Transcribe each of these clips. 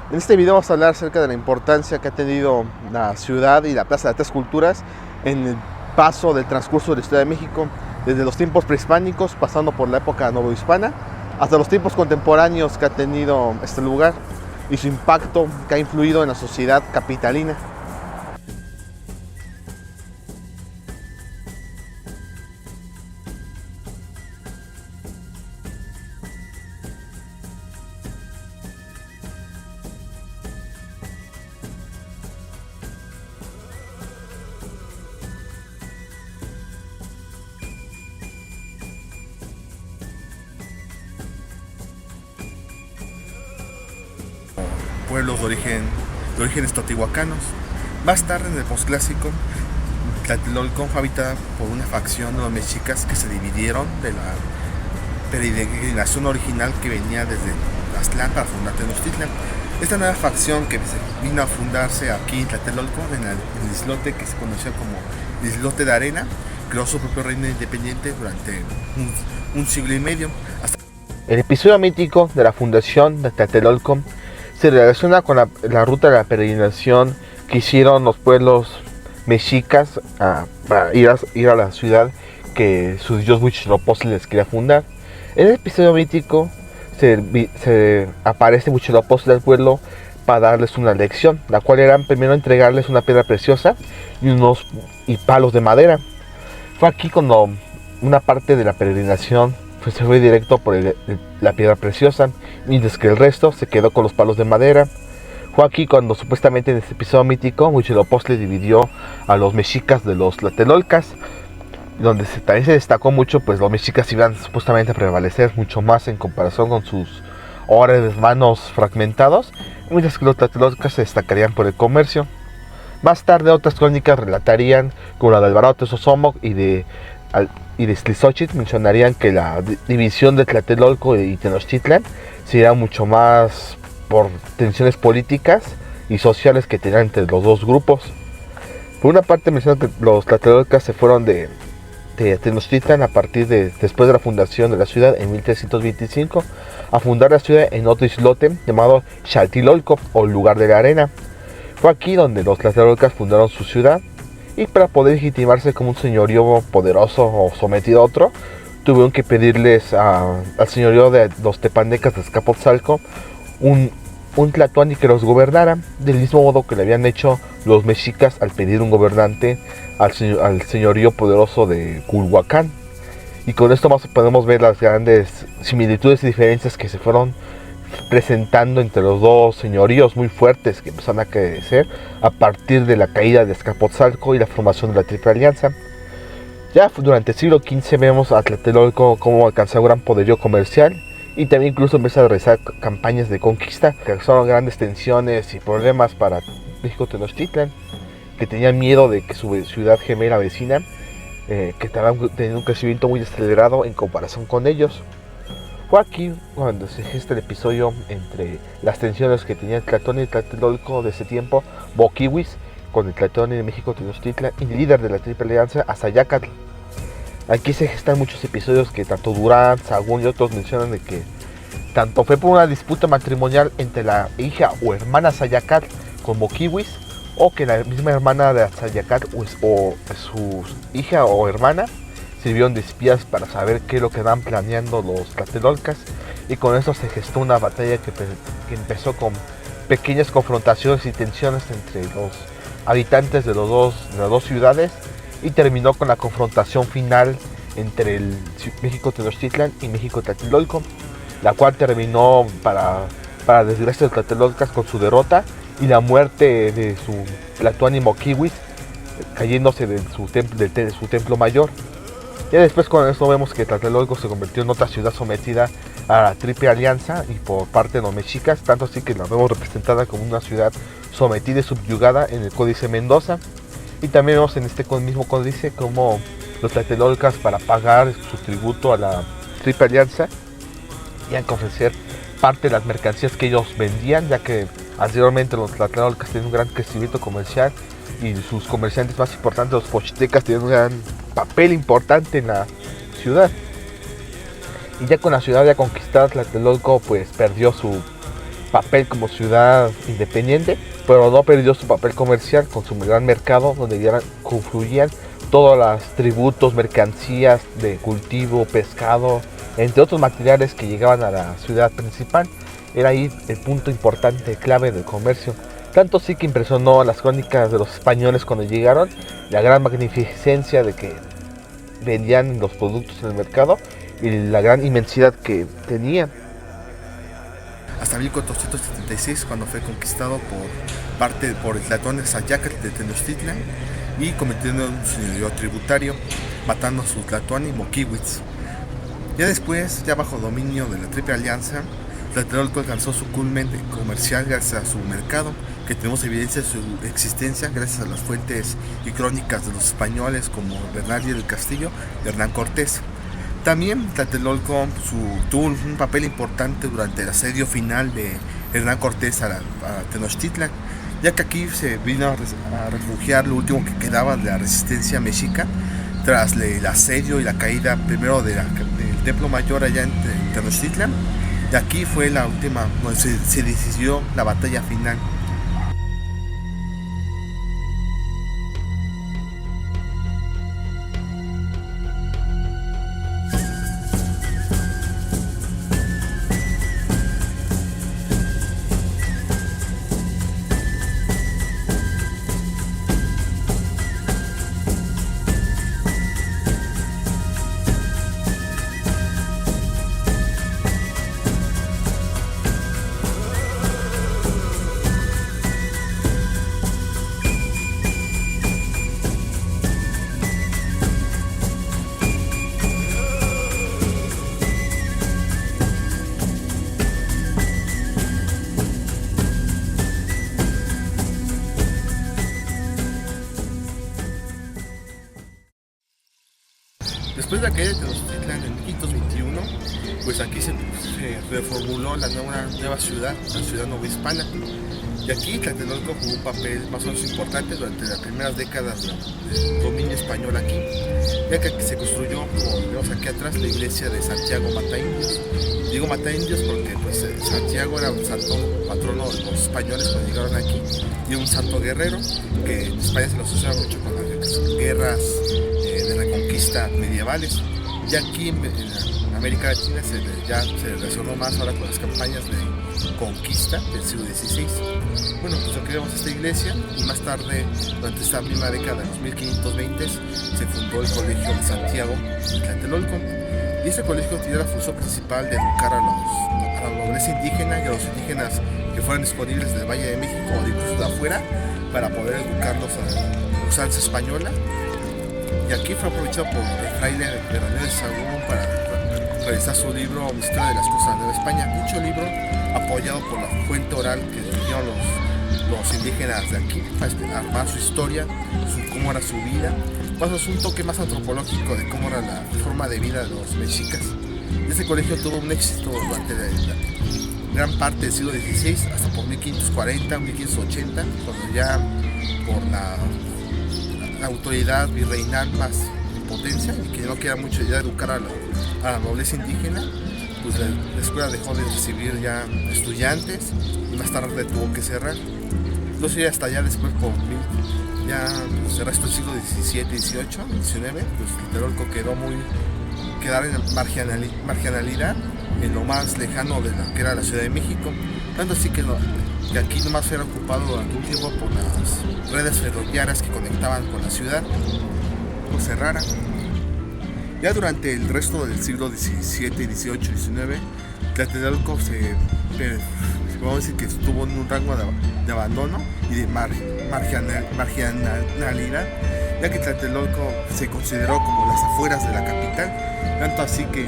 En este video vamos a hablar acerca de la importancia que ha tenido la ciudad y la Plaza de las Tres Culturas en el paso del transcurso de la historia de México, desde los tiempos prehispánicos, pasando por la época novohispana, hasta los tiempos contemporáneos que ha tenido este lugar y su impacto que ha influido en la sociedad capitalina. Pueblos de orígenes teotihuacanos. Más tarde, en el posclásico, Tlatelolco fue habitada por una facción de los mexicas que se dividieron de la peregrinación original que venía desde Aztlán para fundar Tenochtitlan. Esta nueva facción que vino a fundarse aquí en Tlatelolco, en el islote que se conocía como Islote de Arena, creó su propio reino independiente durante un siglo y medio. El episodio mítico de la fundación de Tlatelolco se relaciona con la ruta de la peregrinación que hicieron los pueblos mexicas para ir a la ciudad que su dios Huitzilopochtli les quería fundar. En el episodio mítico se aparece Huitzilopochtli al pueblo para darles una lección, la cual era primero entregarles una piedra preciosa y palos de madera. Fue aquí cuando una parte de la peregrinación se fue directo por la piedra preciosa, mientras que el resto se quedó con los palos de madera. Fue aquí cuando supuestamente en este episodio mítico Huitzilopochtli dividió a los mexicas de los tlatelolcas, donde también se destacó mucho, pues los mexicas iban supuestamente a prevalecer mucho más en comparación con sus ahora hermanos fragmentados, mientras que los tlatelolcas se destacarían por el comercio. Más tarde otras crónicas relatarían, como la de Alvarado Tezosomoc y de Tlixochitl, mencionarían que la división de Tlatelolco y Tenochtitlan sería mucho más por tensiones políticas y sociales que tenían entre los dos grupos. Por una parte mencionan que los Tlatelolcas se fueron de Tenochtitlan a partir de después de la fundación de la ciudad en 1325 a fundar la ciudad en otro islote llamado Xaltilolco o lugar de la arena. Fue aquí donde los Tlatelolcas fundaron su ciudad, y para poder legitimarse como un señorío poderoso o sometido a otro, tuvieron que pedirles al señorío de los tepandecas de Azcapotzalco un tlatoani que los gobernara, del mismo modo que le habían hecho los mexicas al pedir un gobernante al señorío poderoso de Culhuacán. Y con esto más podemos ver las grandes similitudes y diferencias que se fueron presentando entre los dos señoríos muy fuertes que empezaron a crecer a partir de la caída de Azcapotzalco y la formación de la Triple Alianza. Ya durante el siglo XV vemos a Tlatelolco como alcanzó un gran poderío comercial y también incluso empieza a realizar campañas de conquista que causaron grandes tensiones y problemas para México Tenochtitlan, que tenían miedo de que su ciudad gemela vecina que estaban teniendo un crecimiento muy acelerado en comparación con ellos. Fue aquí cuando se gesta el episodio entre las tensiones que tenía el Tlatoani y Tlatelolco de ese tiempo, Boquihuis, con el Tlatoani de México Tenochtitlan y el líder de la Triple Alianza, Azayacatl. Aquí se gestan muchos episodios que tanto Durán, Sagún y otros mencionan de que tanto fue por una disputa matrimonial entre la hija o hermana Azayacatl con Boquihuis, o que la misma hermana de Azayacatl o su hija o hermana sirvieron de espías para saber qué es lo que van planeando los tlatelolcas, y con eso se gestó una batalla que empezó con pequeñas confrontaciones y tensiones entre los habitantes de las dos ciudades y terminó con la confrontación final entre el México Tenochtitlan y México Tlatelolco, la cual terminó para desgracia de Tlatelolcas con su derrota y la muerte de su tlatoani Moquihuis, cayéndose de su templo mayor. Ya después con esto vemos que Tlatelolco se convirtió en otra ciudad sometida a la Triple Alianza y por parte de los mexicas, tanto así que la vemos representada como una ciudad sometida y subyugada en el Códice Mendoza. Y también vemos en este mismo códice como los Tlatelolcas, para pagar su tributo a la Triple Alianza, tenían que ofrecer parte de las mercancías que ellos vendían, ya que anteriormente los Tlatelolcas tenían un gran crecimiento comercial y sus comerciantes más importantes, los pochtecas, tenían un gran papel importante en la ciudad. Y ya con la ciudad ya conquistada, Tlatelolco pues perdió papel como ciudad independiente, pero no perdió su papel comercial con su gran mercado donde confluían todos los tributos, mercancías de cultivo, pescado, entre otros materiales que llegaban a la ciudad principal. Era ahí el punto importante, clave del comercio. Tanto sí que impresionó a las crónicas de los españoles cuando llegaron, la gran magnificencia de que vendían los productos en el mercado y la gran inmensidad que tenían. Hasta 1476, cuando fue conquistado por el Tlatón Sayacatl de Tenochtitlan y convirtiendo en un señorío tributario, matando a su Tlatoani y Moquihuitz. Ya después, ya bajo dominio de la Triple Alianza, Tlatelolco alcanzó su culmen comercial gracias a su mercado, que tenemos evidencia de su existencia gracias a las fuentes y crónicas de los españoles como Bernardino del Castillo y Hernán Cortés. También Tlatelolco tuvo un papel importante durante el asedio final de Hernán Cortés a Tenochtitlan, ya que aquí se vino a refugiar lo último que quedaba de la resistencia mexica tras el asedio y la caída primero del Templo Mayor allá en Tenochtitlan. Y aquí fue la última, donde se decidió la batalla final. Después de la caída de Tenochtitlan en 1521, pues aquí se reformuló la nueva ciudad, la ciudad novohispana. Y aquí Tlatelolco jugó un papel más o menos importante durante las primeras décadas del dominio español aquí, ya que aquí se construyó, como vemos aquí atrás, la iglesia de Santiago Mataindios. Digo Mataindios porque pues, Santiago era un santo patrono de los españoles cuando llegaron aquí, y un santo guerrero, que en España se lo asocia mucho con las guerras de reconquista medievales. Y aquí en América Latina ya se relacionó más ahora con las campañas de conquista del siglo XVI. Bueno, pues aquí vemos esta iglesia, y más tarde, durante esta misma década de los 1520, se fundó el Colegio de Santiago en Tlatelolco. Y este colegio tenía la función principal de educar a la nobleza indígena y a los indígenas que fueran disponibles del Valle de México o incluso de afuera, para poder educarlos a la usanza española. Y aquí fue aprovechado por el fraile Bernardino de Sahagún para realizar su libro Historia de las Cosas de Nueva España, dicho libro apoyado por la fuente oral que dieron los indígenas de aquí, para armar su historia, cómo era su vida, más un toque más antropológico de cómo era la forma de vida de los mexicas. Este colegio tuvo un éxito durante la gran parte del siglo XVI, hasta por 1540, 1580, cuando ya por la autoridad virreinal más en potencia y que no queda mucho ya educar a la nobleza indígena, pues la escuela dejó de recibir ya estudiantes y más tarde tuvo que cerrar. Entonces ya hasta ya después ya pues, el resto del siglo XVII, XVIII, XIX, pues Tlatelolco quedar en marginalidad en lo más lejano de lo que era la Ciudad de México, tanto así que aquí nomás era ocupado durante un tiempo por las redes ferroviarias que conectaban con la ciudad, pues cerrara. Ya durante el resto del siglo XVII, XVIII, XIX, Tlatelolco podemos decir que estuvo en un rango de abandono y de marginalidad, ya que Tlatelolco se consideró como las afueras de la capital, tanto así que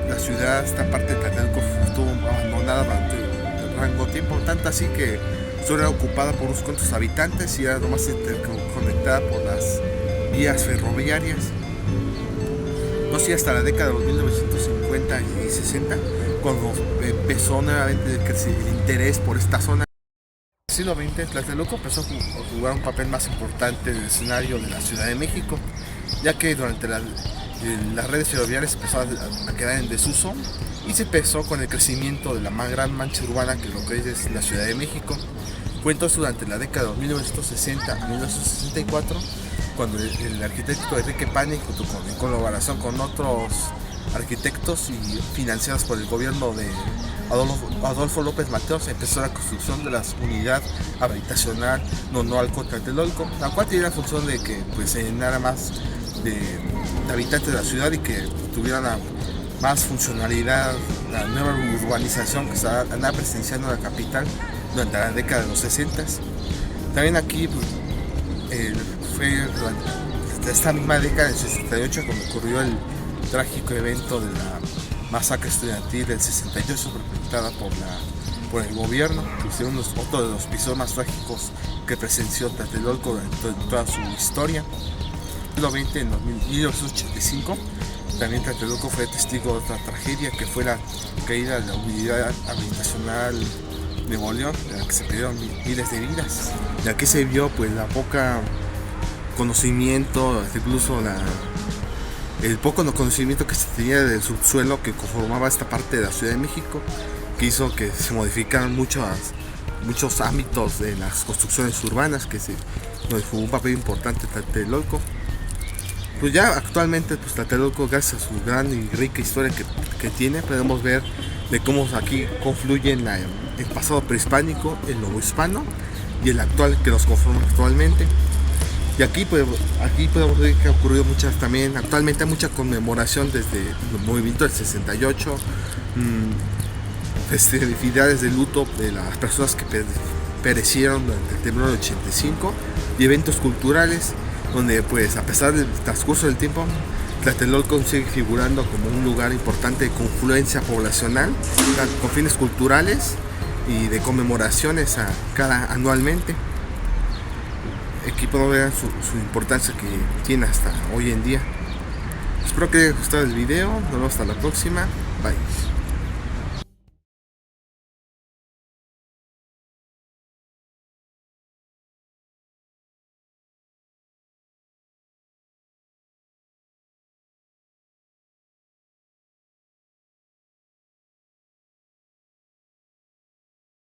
la ciudad, esta parte de Tlatelolco, estuvo abandonada durante un rango de tiempo, tanto así que solo era ocupada por unos cuantos habitantes y era nomás interconectada por las vías ferroviarias. No sé, hasta la década de los 1950 y 60, cuando empezó nuevamente el interés por esta zona. En el siglo XX, Tlatelolco empezó a jugar un papel más importante en el escenario de la Ciudad de México, ya que durante las redes ferroviarias empezaron a quedar en desuso y se empezó con el crecimiento de la más gran mancha urbana que lo que es la Ciudad de México. Fue entonces durante la década de 1960 a 1964 cuando el arquitecto Enrique Pani, en colaboración con otros arquitectos y financiados por el gobierno de Adolfo López Mateos, empezó la construcción de la unidad habitacional Nonoalco Tlatelolco, la cual tenía la función de que pues, se llenara más de habitantes de la ciudad y que tuvieran más funcionalidad la nueva urbanización que se andaba presenciando en la capital durante la década de los 60. También aquí pues, fue durante esta misma década del 68 cuando ocurrió el trágico evento de la masacre estudiantil del 68 perpetrada por el gobierno, que fue otro de los episodios más trágicos que presenció Tlatelolco durante toda su historia. En 1985 también Tlatelolco fue testigo de otra tragedia que fue la caída de la unidad habitacional de Nuevo en la que se perdieron miles de vidas. Y aquí se vio pues la poca conocimiento, incluso el poco conocimiento que se tenía del subsuelo que conformaba esta parte de la Ciudad de México, que hizo que se modificaran muchos ámbitos de las construcciones urbanas, donde jugó un papel importante Tlatelolco. Pues ya actualmente pues Tlatelolco, gracias a su gran y rica historia que tiene, podemos ver de cómo aquí confluyen el pasado prehispánico, el novohispano y el actual que los conforma actualmente. Y aquí podemos ver que ha ocurrido actualmente hay mucha conmemoración desde el movimiento del 68, festividades de luto de las personas que perecieron durante el temblor del 85 y eventos culturales donde pues a pesar del transcurso del tiempo Tlatelolco sigue figurando como un lugar importante de confluencia poblacional con fines culturales y de conmemoraciones anualmente. Aquí podemos ver su importancia que tiene hasta hoy en día. Espero que les haya gustado el video. Nos vemos hasta la próxima. Bye.